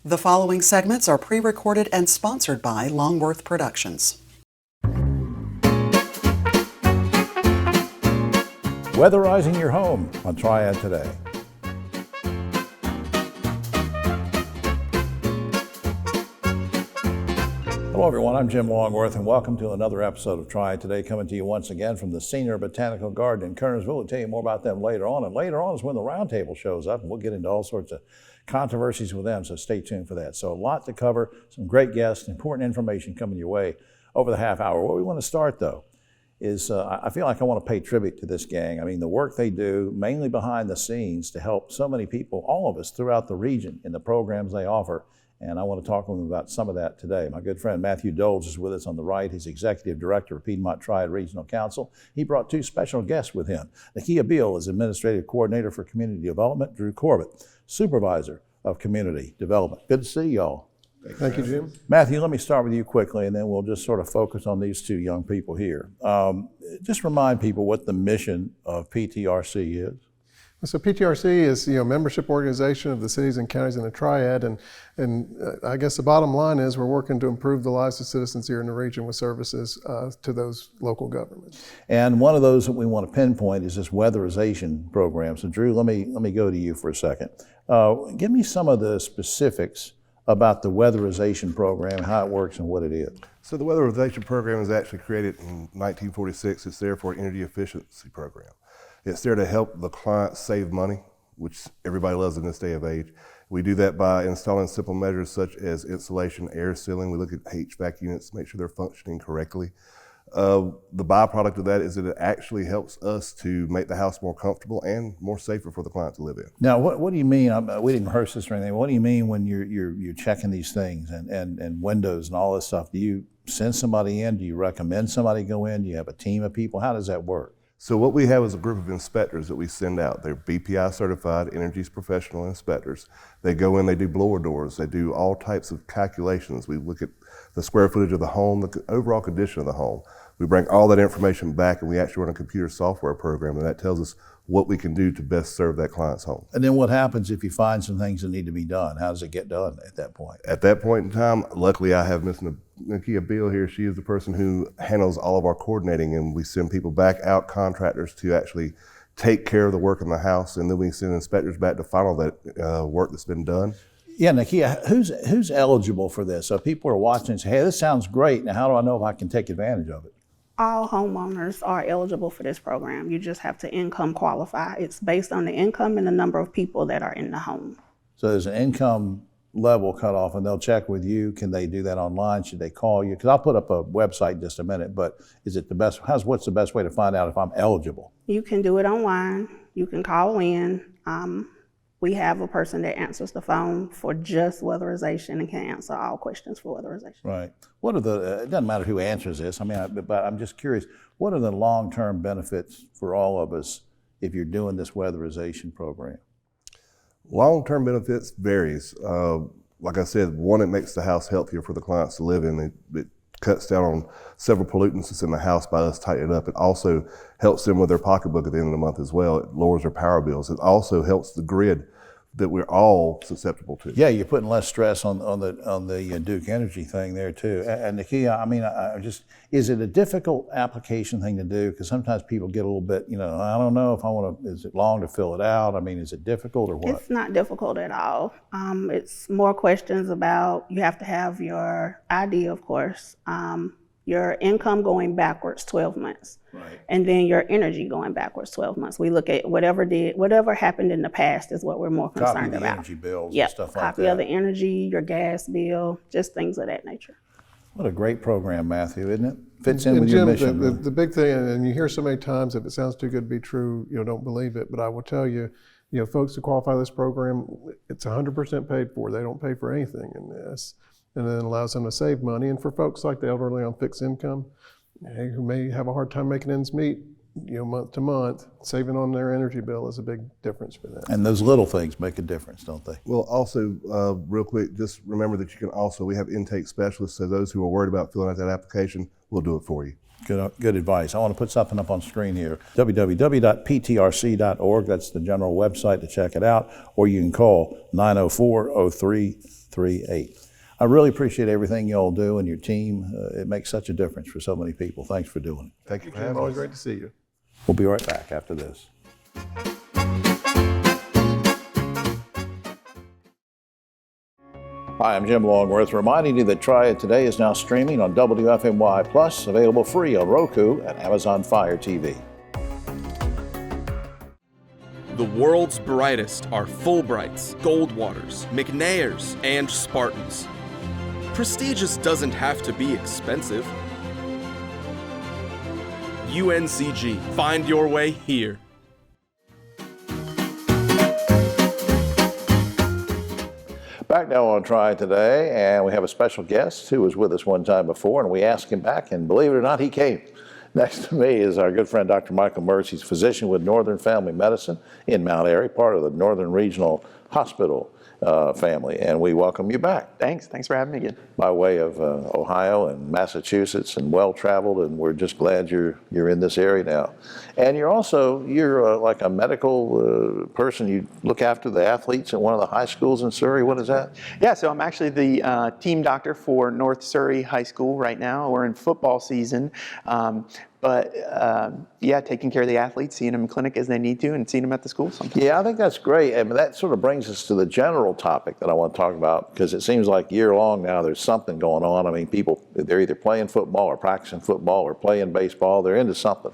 The following segments are pre-recorded and sponsored by Longworth Productions. Weatherizing your home on Triad Today. Hello everyone, I'm Jim Longworth and welcome to another episode of Triad Today, coming to you once again from the Senior Botanical Garden in Kernersville. We'll tell you more about them later on, and later on is when the roundtable shows up and we'll get into all sorts of controversies with them, so stay tuned for that. So a lot to cover, some great guests, important information coming your way over the half hour. Where we want to start though is I feel like I want to pay tribute to this gang. I mean, the work they do, mainly behind the scenes, to help so many people, all of us throughout the region in the programs they offer. And I want to talk with them about some of that today. My good friend Matthew Doles is with us on the right. He's Executive Director of Piedmont Triad Regional Council. He brought two special guests with him. Nakia Beal is Administrative Coordinator for Community Development. Drew Corbett, Supervisor of Community Development. Good to see y'all. Thank you, Jim. Matthew, let me start with you quickly, and then we'll just sort of focus on these two young people here. Just remind people what the mission of PTRC is. So PTRC is, membership organization of the cities and counties in the Triad, and I guess the bottom line is we're working to improve the lives of citizens here in the region with services to those local governments. And one of those that we want to pinpoint is this weatherization program. So Drew, let me go to you for a second. Give me some of the specifics about the weatherization program, how it works and what it is. So the weatherization program was actually created in 1946. It's there for an energy efficiency program. It's there to help the client save money, which everybody loves in this day of age. We do that by installing simple measures such as insulation, air sealing. We look at HVAC units to make sure they're functioning correctly. The byproduct of that is that it actually helps us to make the house more comfortable and more safer for the client to live in. Now, what do you mean? We didn't rehearse this or anything. What do you mean when you're checking these things and windows and all this stuff? Do you send somebody in? Do you recommend somebody go in? Do you have a team of people? How does that work? So what we have is a group of inspectors that we send out. They're BPI certified, Energy's professional inspectors. They go in, they do blower doors, they do all types of calculations. We look at the square footage of the home, the overall condition of the home. We bring all that information back and we actually run a computer software program, and that tells us what we can do to best serve that client's home. And then what happens if you find some things that need to be done? How does it get done at that point? At that point in time, luckily I have Ms. Nakia Beal here. She is the person who handles all of our coordinating, and we send people back out, contractors, to actually take care of the work in the house, and then we send inspectors back to final that work that's been done. Yeah, Nakia, who's eligible for this? So people are watching and say, hey, this sounds great. Now, how do I know if I can take advantage of it? All homeowners are eligible for this program. You just have to income qualify. It's based on the income and the number of people that are in the home. So there's an income level cutoff, and they'll check with you. Can they do that online? Should they call you? Because I'll put up a website in just a minute, but is it the best? What's the best way to find out if I'm eligible? You can do it online. You can call in. We have a person that answers the phone for just weatherization and can answer all questions for weatherization. Right. What are it doesn't matter who answers this, but I'm just curious, what are the long-term benefits for all of us if you're doing this weatherization program? Long-term benefits varies. Like I said, one, it makes the house healthier for the clients to live in. It cuts down on several pollutants that's in the house by us tightening it up. It also helps them with their pocketbook at the end of the month as well. It lowers their power bills. It also helps the grid that we're all susceptible to. Yeah, you're putting less stress on the Duke Energy thing there too. And Nakia, is it a difficult application thing to do? Because sometimes people get a little bit, I don't know if I want to. Is it long to fill it out? Is it difficult or what? It's not difficult at all. It's more questions about, you have to have your ID, of course, your income going backwards 12 months. Right. And then your energy going backwards 12 months. We look at whatever happened in the past is what we're more concerned about. Energy bills and stuff like that. Copy of the energy, your gas bill, just things of that nature. What a great program, Matthew, isn't it? Fits in with your mission. The big thing, and you hear so many times, if it sounds too good to be true, don't believe it. But I will tell you, folks who qualify this program, it's 100% paid for. They don't pay for anything in this. And then it allows them to save money. And for folks like the elderly on fixed income, who may have a hard time making ends meet, month to month, saving on their energy bill is a big difference for them. And those little things make a difference, don't they? Well, also, real quick, just remember that we have intake specialists, so those who are worried about filling out that application, we'll do it for you. Good advice. I want to put something up on screen here. www.ptrc.org. That's the general website to check it out. Or you can call 904-0338. I really appreciate everything you all do and your team. It makes such a difference for so many people. Thanks for doing it. Thank you for Jim, having always us. great to see you. We'll be right back after this. Hi, I'm Jim Longworth, reminding you that Triad Today is now streaming on WFMY Plus, available free on Roku and Amazon Fire TV. The world's brightest are Fulbrights, Goldwaters, McNairs, and Spartans. Prestigious doesn't have to be expensive. UNCG, find your way here. Back now on Triad Today, and we have a special guest who was with us one time before, and we asked him back, and believe it or not, he came. Next to me is our good friend, Dr. Michael Mertz. He's a physician with Northern Family Medicine in Mount Airy, part of the Northern Regional Hospital family, and we welcome you back. Thanks for having me again. By way of Ohio and Massachusetts, and well-traveled, and we're just glad you're in this area now. And you're like a medical person. You look after the athletes at one of the high schools in Surrey. What is that? Yeah, so I'm actually the team doctor for North Surrey High School right now. We're in football season. Yeah, taking care of the athletes, seeing them in clinic as they need to, and seeing them at the school sometimes. Yeah, I think that's great. And that sort of brings us to the general topic that I want to talk about, because it seems like year long now there's something going on. I mean, people, they're either playing football or practicing football or playing baseball. They're into something.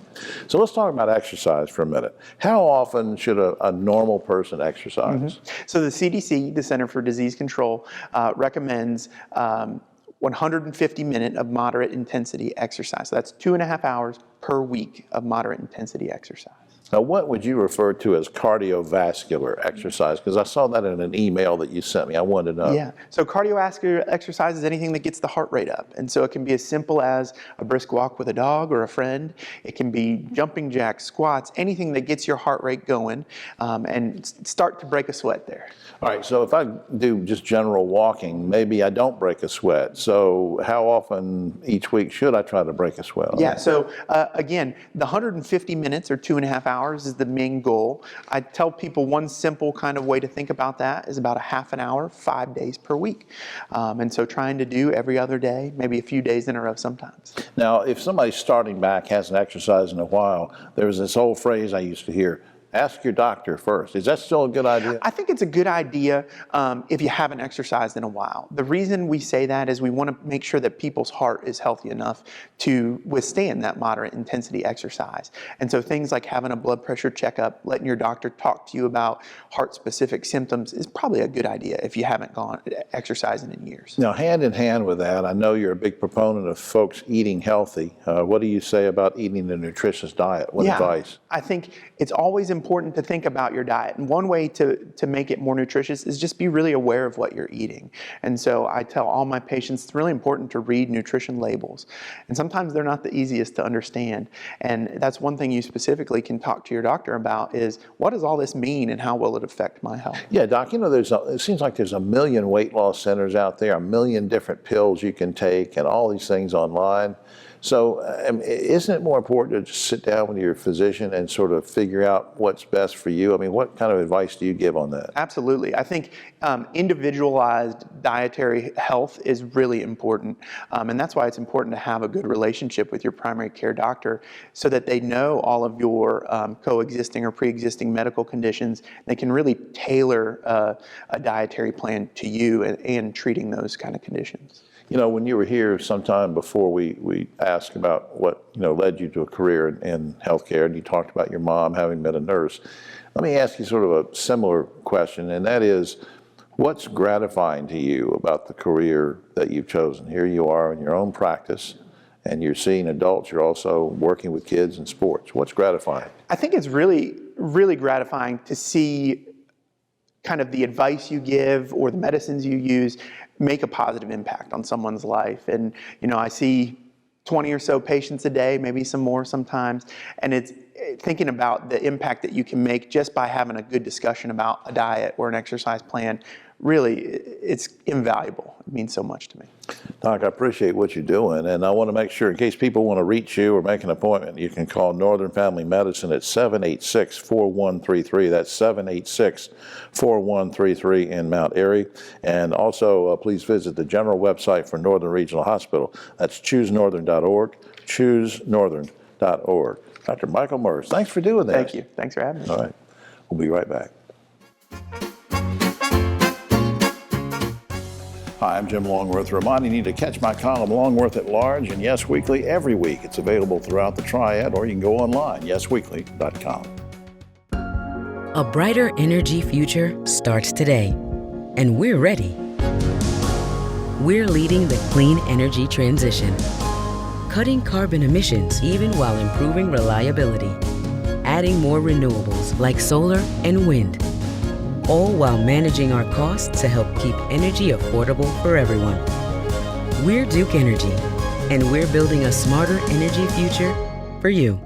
So let's talk about exercise for a minute. How often should a normal person exercise? Mm-hmm. So the CDC, the Center for Disease Control, recommends 150 minutes of moderate intensity exercise. So that's 2.5 hours per week of moderate intensity exercise. Now, what would you refer to as cardiovascular exercise? Because I saw that in an email that you sent me. I wanted to know. Yeah, so cardiovascular exercise is anything that gets the heart rate up. And so it can be as simple as a brisk walk with a dog or a friend. It can be jumping jacks, squats, anything that gets your heart rate going, and start to break a sweat there. All right, so if I do just general walking, maybe I don't break a sweat. So how often each week should I try to break a sweat? Yeah, so again, the 150 minutes or 2.5 hours is the main goal. I tell people one simple kind of way to think about that is about a half an hour, 5 days per week. And so trying to do every other day, maybe a few days in a row sometimes. Now, if somebody's starting back, hasn't exercised in a while, there's this old phrase I used to hear, ask your doctor first. Is that still a good idea? I think it's a good idea if you haven't exercised in a while. The reason we say that is we want to make sure that people's heart is healthy enough to withstand that moderate intensity exercise. And so things like having a blood pressure checkup, letting your doctor talk to you about heart-specific symptoms is probably a good idea if you haven't gone exercising in years. Now, hand in hand with that, I know you're a big proponent of folks eating healthy. What do you say about eating a nutritious diet? What advice? I think it's always important to think about your diet. And one way to make it more nutritious is just be really aware of what you're eating. And so I tell all my patients it's really important to read nutrition labels. And sometimes they're not the easiest to understand. And that's one thing you specifically can talk to your doctor about is what does all this mean and how will it affect my health? Yeah, Doc, you know, it seems like there's a million weight loss centers out there, a million different pills you can take and all these things online. So isn't it more important to just sit down with your physician and sort of figure out what's best for you? I mean, what kind of advice do you give on that? Absolutely. I think individualized dietary health is really important. And that's why it's important to have a good relationship with your primary care doctor so that they know all of your coexisting or pre-existing medical conditions. They can really tailor a dietary plan to you and treating those kind of conditions. You know, when you were here sometime before, we asked about what, led you to a career in healthcare, and you talked about your mom having been a nurse. Let me ask you sort of a similar question, and that is, what's gratifying to you about the career that you've chosen? Here you are in your own practice, and you're seeing adults, you're also working with kids in sports. What's gratifying? I think it's really, really gratifying to see kind of the advice you give or the medicines you use make a positive impact on someone's life. And, I see 20 or so patients a day, maybe some more sometimes, and it's thinking about the impact that you can make just by having a good discussion about a diet or an exercise plan. Really, it's invaluable. It means so much to me. Doc, I appreciate what you're doing, and I want to make sure, in case people want to reach you or make an appointment, you can call Northern Family Medicine at 786-4133. That's 786-4133 in Mount Airy. And also, please visit the general website for Northern Regional Hospital. That's choosenorthern.org, choosenorthern.org. Dr. Michael Merz, thanks for doing that. Thank you. Thanks for having me. All right. We'll be right back. Hi, I'm Jim Longworth, reminding you to catch my column Longworth at Large and Yes Weekly every week. It's available throughout the Triad, or you can go online, yesweekly.com. A brighter energy future starts today, and we're ready. We're leading the clean energy transition, cutting carbon emissions even while improving reliability, adding more renewables like solar and wind, all while managing our costs to help keep energy affordable for everyone. We're Duke Energy, and we're building a smarter energy future for you.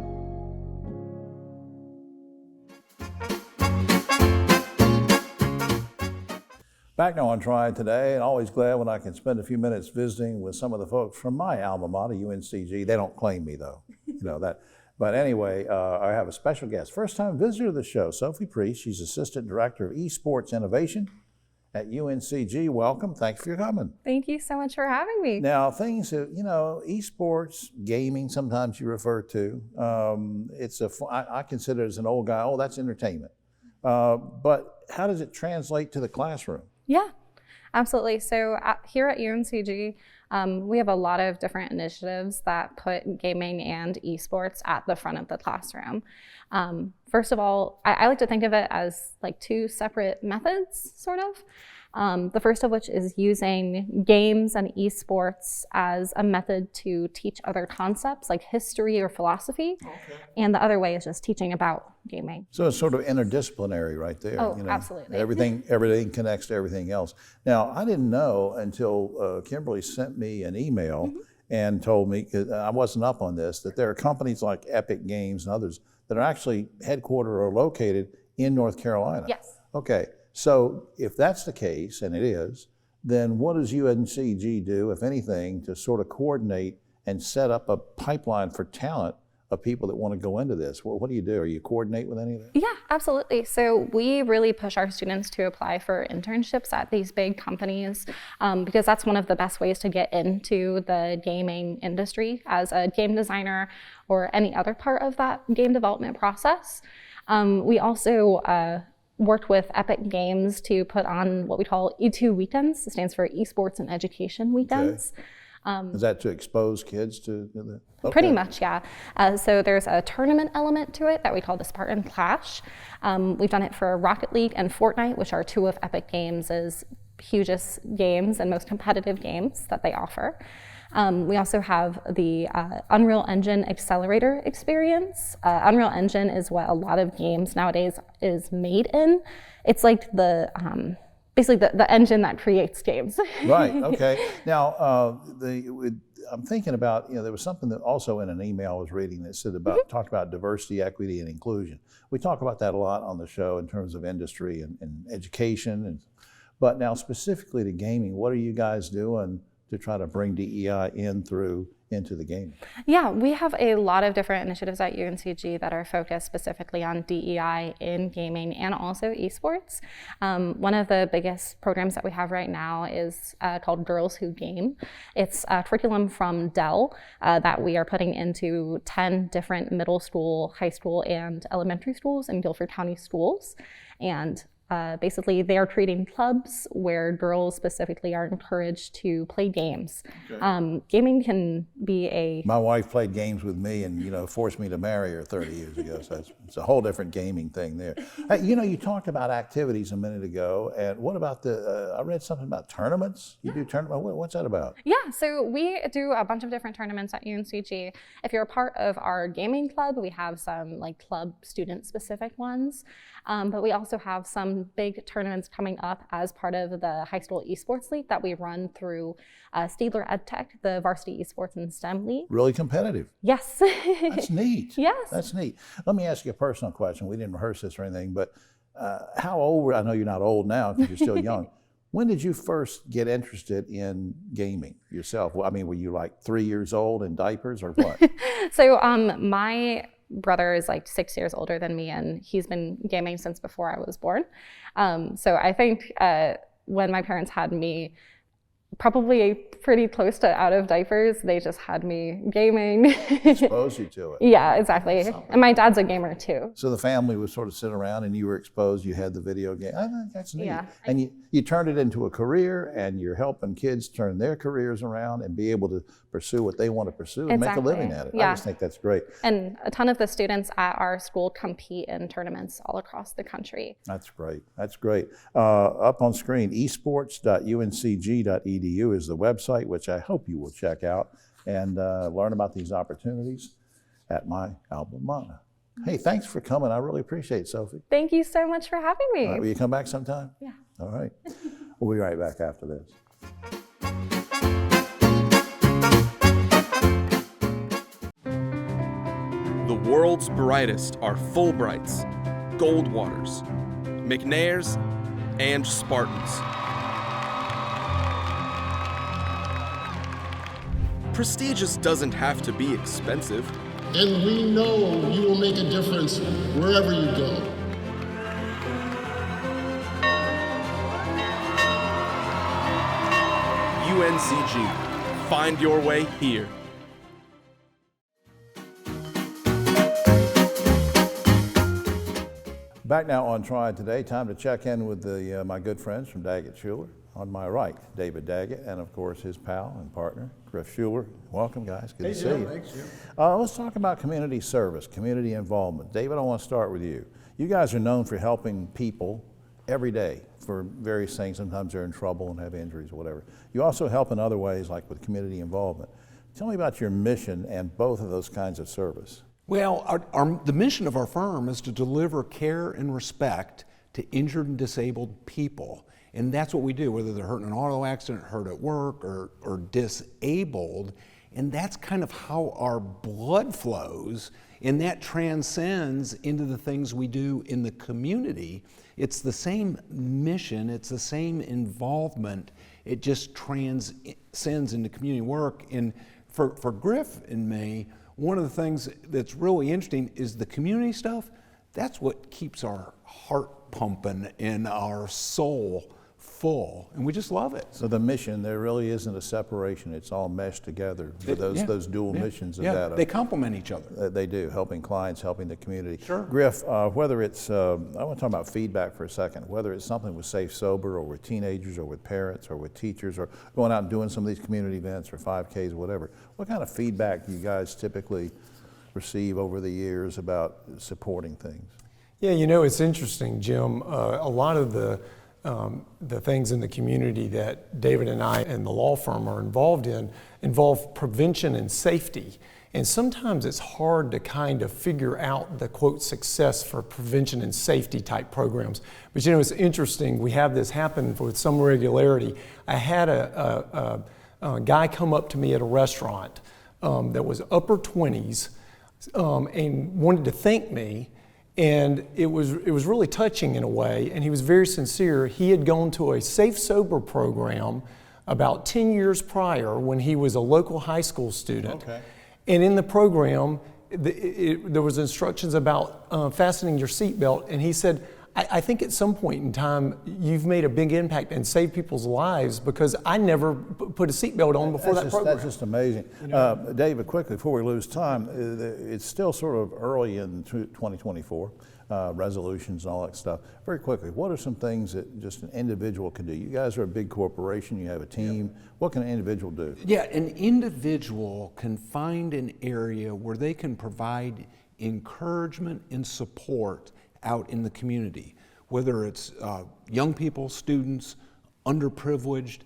Back now on Triad Today, and always glad when I can spend a few minutes visiting with some of the folks from my alma mater, UNCG. They don't claim me though, you know that. But anyway, I have a special guest, first-time visitor to the show, Sophie Priest. She's Assistant Director of Esports Innovation at UNCG. Welcome. Thanks for coming. Thank you so much for having me. Now, things that, you know, esports, gaming, sometimes you refer to, I consider it as an old guy, oh, that's entertainment. But how does it translate to the classroom? Yeah, absolutely. So here at UNCG, we have a lot of different initiatives that put gaming and esports at the front of the classroom. First of all, I like to think of it as like two separate methods, sort of. The first of which is using games and esports as a method to teach other concepts like history or philosophy. Okay. And the other way is just teaching about gaming. So it's sort of interdisciplinary right there. Oh, you know, absolutely. Everything connects to everything else. Now, I didn't know until Kimberly sent me an email and told me, 'cause I wasn't up on this, that there are companies like Epic Games and others that are actually headquartered or located in North Carolina. Yes. Okay. So if that's the case, and it is, then what does UNCG do, if anything, to sort of coordinate and set up a pipeline for talent of people that want to go into this? What do you do? Are you coordinate with any of that? Yeah, absolutely. So we really push our students to apply for internships at these big companies because that's one of the best ways to get into the gaming industry as a game designer or any other part of that game development process. We also worked with Epic Games to put on what we call E2 weekends. It stands for Esports and Education Weekends. Okay. Is that to expose kids to the? Okay. Pretty much, yeah. So there's a tournament element to it that we call the Spartan Clash. We've done it for Rocket League and Fortnite, which are two of Epic Games' hugest games and most competitive games that they offer. We also have the Unreal Engine Accelerator experience. Unreal Engine is what a lot of games nowadays is made in. It's like the basically the engine that creates games. Right. Okay. Now, I'm thinking about, you know, there was something that also in an email I was reading that said about talked about diversity, equity, and inclusion. We talk about that a lot on the show in terms of industry and education, but now specifically to gaming, what are you guys doing to try to bring DEI into the game? Yeah, we have a lot of different initiatives at UNCG that are focused specifically on DEI in gaming and also esports. One of the biggest programs that we have right now is called Girls Who Game. It's a curriculum from Dell that we are putting into 10 different middle school, high school, and elementary schools in Guilford County schools. And basically, they are creating clubs where girls specifically are encouraged to play games. Okay. Gaming can be My wife played games with me and, you know, forced me to marry her 30 years ago, so it's a whole different gaming thing there. Hey, you know, you talked about activities a minute ago, and what about I read something about tournaments? You do tournaments? What's that about? Yeah, so we do a bunch of different tournaments at UNCG. If you're a part of our gaming club, we have some like club student-specific ones, but we also have some big tournaments coming up as part of the high school esports league that we run through Steedler EdTech, the varsity esports and STEM league. Really competitive. Yes. That's neat. Yes. That's neat. Let me ask you a personal question. We didn't rehearse this or anything, but how old I know you're not old now because you're still young. When did you first get interested in gaming yourself? Well, I mean, were you like 3 years old in diapers or what? So my brother is like 6 years older than me, and he's been gaming since before I was born. So I think when my parents had me, probably pretty close to out of diapers, they just had me gaming. Exposed you to it. Yeah, exactly. And my dad's a gamer too. So the family was sort of sitting around and you were exposed, you had the video game. I think that's neat. Yeah. And you turned it into a career, and you're helping kids turn their careers around and be able to pursue what they want to pursue and make a living at it. Yeah. I just think that's great. And a ton of the students at our school compete in tournaments all across the country. That's great. That's great. Up on screen, esports.uncg.edu is the website, which I hope you will check out and learn about these opportunities at my alma mater. Hey, thanks for coming. I really appreciate it, Sophie. Thank you so much for having me. All right, will you come back sometime? Yeah. All right. We'll be right back after this. The world's brightest are Fulbrights, Goldwaters, McNairs, and Spartans. Prestigious doesn't have to be expensive. And we know you will make a difference wherever you go. UNCG. Find your way here. Back now on Triad Today, time to check in with my good friends from Daggett Schuler. On my right, David Daggett, and of course his pal and partner, Griff Schuler. Welcome, guys. Good to see you. Thanks, Jim. Let's talk about community service, community involvement. David, I want to start with you. You guys are known for helping people every day for various things. Sometimes they're in trouble and have injuries or whatever. You also help in other ways, like with community involvement. Tell me about your mission and both of those kinds of service. Well, the mission of our firm is to deliver care and respect to injured and disabled people. And that's what we do, whether they're hurt in an auto accident, hurt at work, or disabled. And that's kind of how our blood flows, and that transcends into the things we do in the community. It's the same mission, it's the same involvement, it just transcends into community work. And for Griff and me, one of the things that's really interesting is the community stuff. That's what keeps our heart pumping and our soul full, and we just love it. So the mission, there really isn't a separation. It's all meshed together with those dual missions of that. They complement each other. They do, helping clients, helping the community. Sure. Griff, whether it's, I want to talk about feedback for a second, whether it's something with Safe Sober or with teenagers or with parents or with teachers or going out and doing some of these community events or 5Ks or whatever, what kind of feedback do you guys typically receive over the years about supporting things? Yeah, you know, it's interesting, Jim. A lot of the things in the community that David and I and the law firm are involved in involve prevention and safety. And sometimes it's hard to kind of figure out the quote success for prevention and safety type programs. But you know, it's interesting, we have this happen with some regularity. I had a guy come up to me at a restaurant that was upper 20s and wanted to thank me. And it was really touching in a way, and he was very sincere. He had gone to a Safe Sober program about 10 years prior when he was a local high school student. Okay. And in the program, there was instructions about fastening your seatbelt, and he said, I think at some point in time, you've made a big impact and saved people's lives because I never put a seatbelt on before that program. That's just amazing. You know, David, quickly, before we lose time, it's still sort of early in 2024, resolutions and all that stuff. Very quickly, what are some things that just an individual can do? You guys are a big corporation, you have a team. Yeah. What can an individual do? Yeah, an individual can find an area where they can provide encouragement and support out in the community, whether it's young people, students, underprivileged,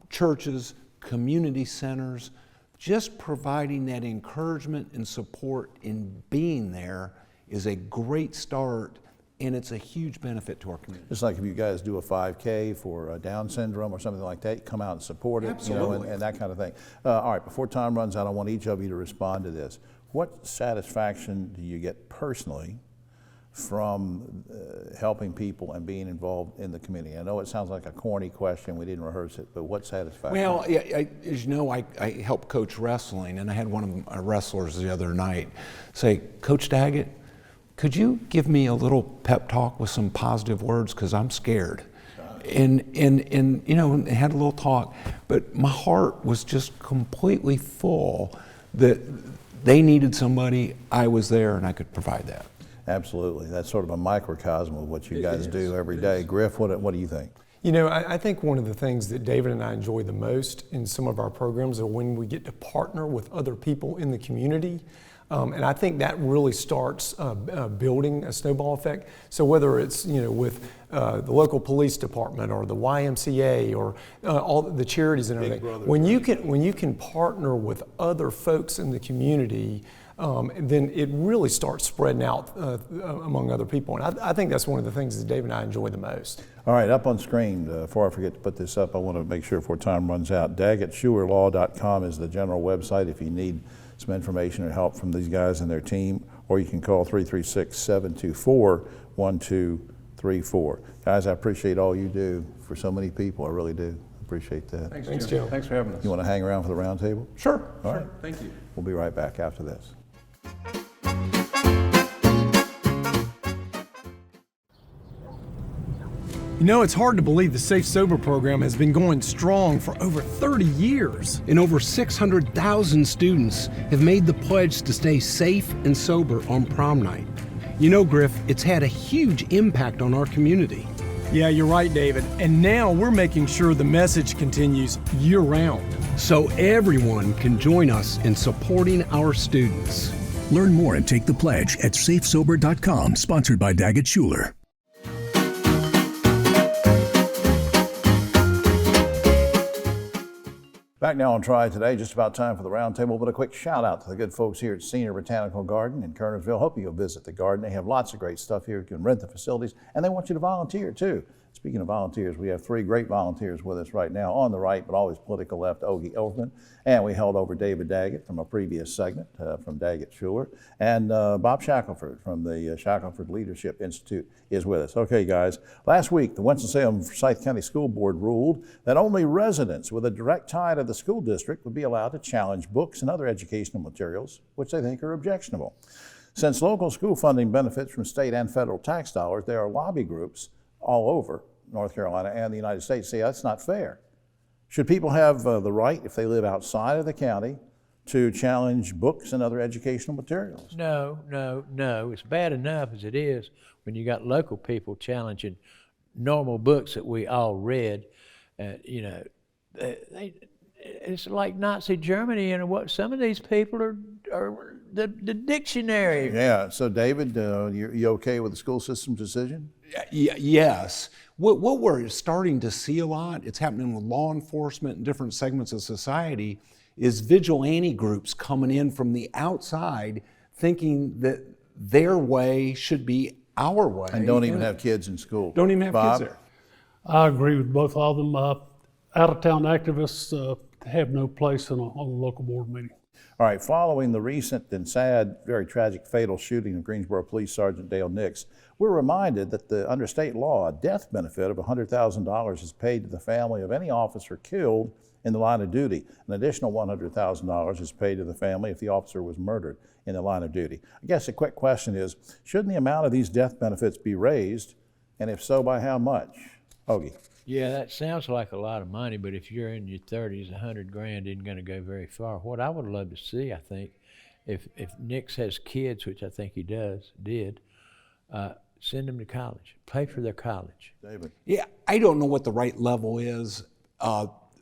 churches, community centers, just providing that encouragement and support in being there is a great start, and it's a huge benefit to our community. Just like if you guys do a 5K for Down syndrome or something like that, you come out and support it. Absolutely. You know, and that kind of thing. All right, before time runs out, I want each of you to respond to this. What satisfaction do you get personally from helping people and being involved in the community? I know it sounds like a corny question, we didn't rehearse it, but what satisfaction? Well, as you know, I help coach wrestling, and I had one of my wrestlers the other night say, Coach Daggett, could you give me a little pep talk with some positive words, because I'm scared. And you know, had a little talk, but my heart was just completely full that they needed somebody, I was there, and I could provide that. Absolutely. That's sort of a microcosm of what you guys do every day. Griff, what do you think? You know, I think one of the things that David and I enjoy the most in some of our programs are when we get to partner with other people in the community. And I think that really starts building a snowball effect. So whether it's, you know, with the local police department or the YMCA or all the charities and everything, when you can partner with other folks in the community, then it really starts spreading out among other people. And I think that's one of the things that Dave and I enjoy the most. All right, up on screen, before I forget to put this up, I want to make sure before time runs out, DaggettSchulerLaw.com is the general website if you need some information or help from these guys and their team, or you can call 336-724-1234. Guys, I appreciate all you do for so many people. I really do. Appreciate that. Thanks, Jim. Thanks for having us. You want to hang around for the round table? Sure. All right. Thank you. We'll be right back after this. You know, it's hard to believe the Safe Sober program has been going strong for over 30 years. And over 600,000 students have made the pledge to stay safe and sober on prom night. You know, Griff, it's had a huge impact on our community. Yeah, you're right, David. And now we're making sure the message continues year-round. So everyone can join us in supporting our students. Learn more and take the pledge at safesober.com, sponsored by Daggett Schuler. Back now on Triad Today, just about time for the roundtable, but a quick shout out to the good folks here at Senior Botanical Garden in Kernersville. Hope you'll visit the garden. They have lots of great stuff here. You can rent the facilities, and they want you to volunteer too. Speaking of volunteers, we have 3 great volunteers with us right now. On the right, but always political left, Ogie Overman. And we held over David Daggett from a previous segment from Daggett Schuler. And Bob Shackelford from the Shackelford Leadership Institute is with us. Okay, guys. Last week, the Winston-Salem-Forsyth County School Board ruled that only residents with a direct tie to the school district would be allowed to challenge books and other educational materials, which they think are objectionable. Since local school funding benefits from state and federal tax dollars, there are lobby groups all over North Carolina and the United States say that's not fair. Should people have the right, if they live outside of the county, to challenge books and other educational materials? No. It's bad enough as it is when you got local people challenging normal books that we all read. You know, it's like Nazi Germany, and what some of these people are the dictionary. Yeah. So, David, you okay with the school system's decision? Yes. What we're starting to see a lot, it's happening with law enforcement and different segments of society, is vigilante groups coming in from the outside thinking that their way should be our way. And don't even have kids in school. Don't even have Bob? kids there. I agree with both of them. Out-of-town activists have no place on a local board meeting. All right, following the recent and sad, very tragic fatal shooting of Greensboro Police Sergeant Dale Nix, we're reminded that under state law, a death benefit of $100,000 is paid to the family of any officer killed in the line of duty. An additional $100,000 is paid to the family if the officer was murdered in the line of duty. I guess a quick question is, shouldn't the amount of these death benefits be raised, and if so, by how much? Ogie. Yeah, that sounds like a lot of money, but if you're in your 30s, $100,000 isn't going to go very far. What I would love to see, I think, if Nix has kids, which I think he did, send them to college, pay for their college. David. Yeah, I don't know what the right level is.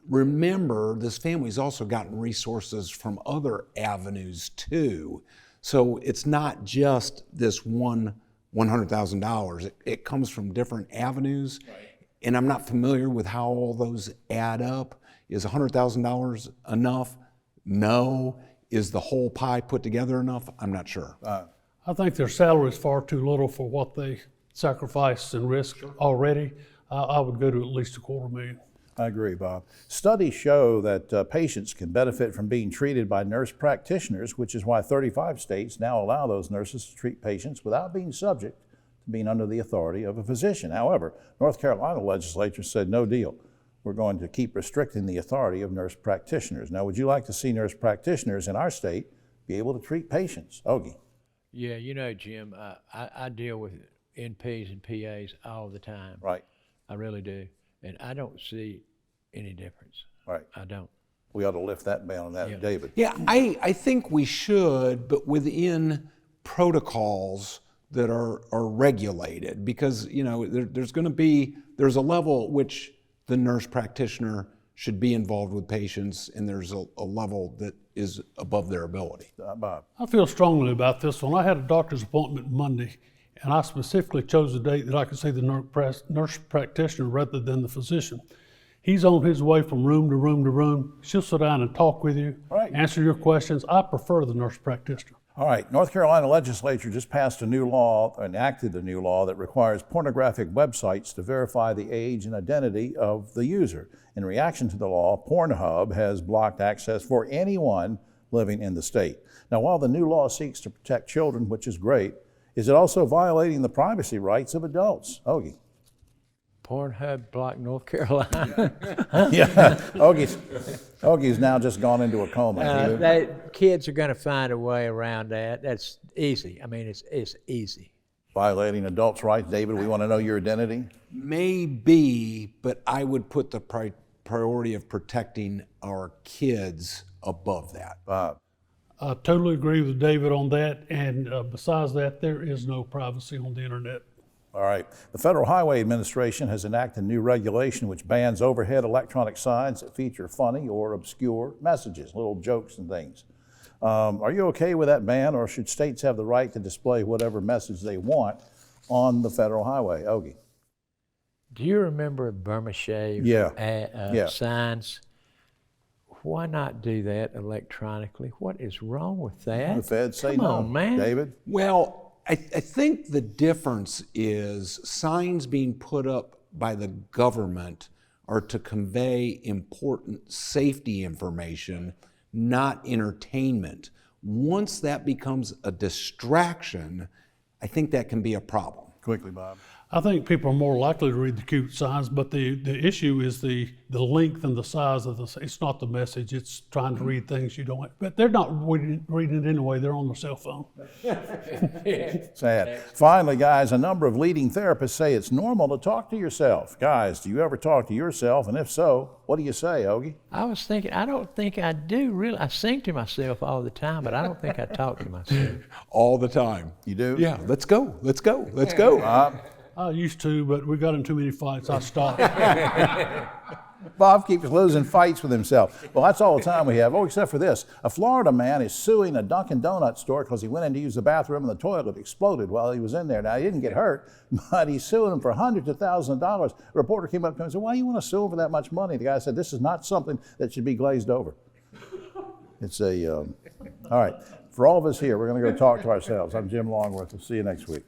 Remember, this family's also gotten resources from other avenues too. So it's not just this one $100,000. It comes from different avenues. Right. And I'm not familiar with how all those add up. Is $100,000 enough? No. Is the whole pie put together enough? I'm not sure. I think their salary is far too little for what they sacrifice and risk already. I would go to at least $250,000. I agree, Bob. Studies show that patients can benefit from being treated by nurse practitioners, which is why 35 states now allow those nurses to treat patients without being subject being under the authority of a physician. However, North Carolina legislature said no deal. We're going to keep restricting the authority of nurse practitioners. Now, would you like to see nurse practitioners in our state be able to treat patients? Ogie. Yeah, you know, Jim, I deal with NPs and PAs all the time. Right. I really do. And I don't see any difference. Right. I don't. We ought to lift that ban on that, David. Yeah, I think we should, but within protocols that are regulated, because there's a level at which the nurse practitioner should be involved with patients, and there's a level that is above their ability. Bob. I feel strongly about this one. I had a doctor's appointment Monday, and I specifically chose a date that I could see the nurse practitioner rather than the physician. He's on his way from room to room to room. She'll sit down and talk with you, answer your questions. I prefer the nurse practitioner. All right, North Carolina legislature just passed a new law, enacted a new law that requires pornographic websites to verify the age and identity of the user. In reaction to the law, Pornhub has blocked access for anyone living in the state. Now, while the new law seeks to protect children, which is great, is it also violating the privacy rights of adults? Ogie. Pornhub blocked North Carolina. Yeah, Ogie's now just gone into a coma. Kids are going to find a way around that. That's easy. I mean, it's easy. Violating adults' rights. David, we want to know your identity. Maybe, but I would put the priority of protecting our kids above that. Bob. I totally agree with David on that. And besides that, there is no privacy on the internet. All right. The Federal Highway Administration has enacted new regulation which bans overhead electronic signs that feature funny or obscure messages, little jokes and things. Are you okay with that ban, or should states have the right to display whatever message they want on the federal highway? Ogie. Do you remember Burma Shave signs? Why not do that electronically? What is wrong with that? The feds say Come no. on, man. David? Well, I think the difference is signs being put up by the government are to convey important safety information, not entertainment. Once that becomes a distraction, I think that can be a problem. Quickly, Bob. I think people are more likely to read the cute signs, but the issue is the length and the size of it's not the message, it's trying to read things you don't, but they're not reading it anyway, they're on their cell phone. Sad. Finally, guys, a number of leading therapists say it's normal to talk to yourself. Guys, do you ever talk to yourself? And if so, what do you say, Ogie? I was thinking, I don't think I do really. I sing to myself all the time, but I don't think I talk to myself. All the time. You do? Yeah, let's go, let's go, let's go. I used to, but we got in too many fights. I stopped. Bob keeps losing fights with himself. Well, that's all the time we have. Oh, except for this. A Florida man is suing a Dunkin' Donuts store because he went in to use the bathroom and the toilet exploded while he was in there. Now, he didn't get hurt, but he's suing him for hundreds of thousands of dollars. A reporter came up to him and said, why do you want to sue him for that much money? The guy said, this is not something that should be glazed over. It's all right. For all of us here, we're going to go talk to ourselves. I'm Jim Longworth. We'll see you next week.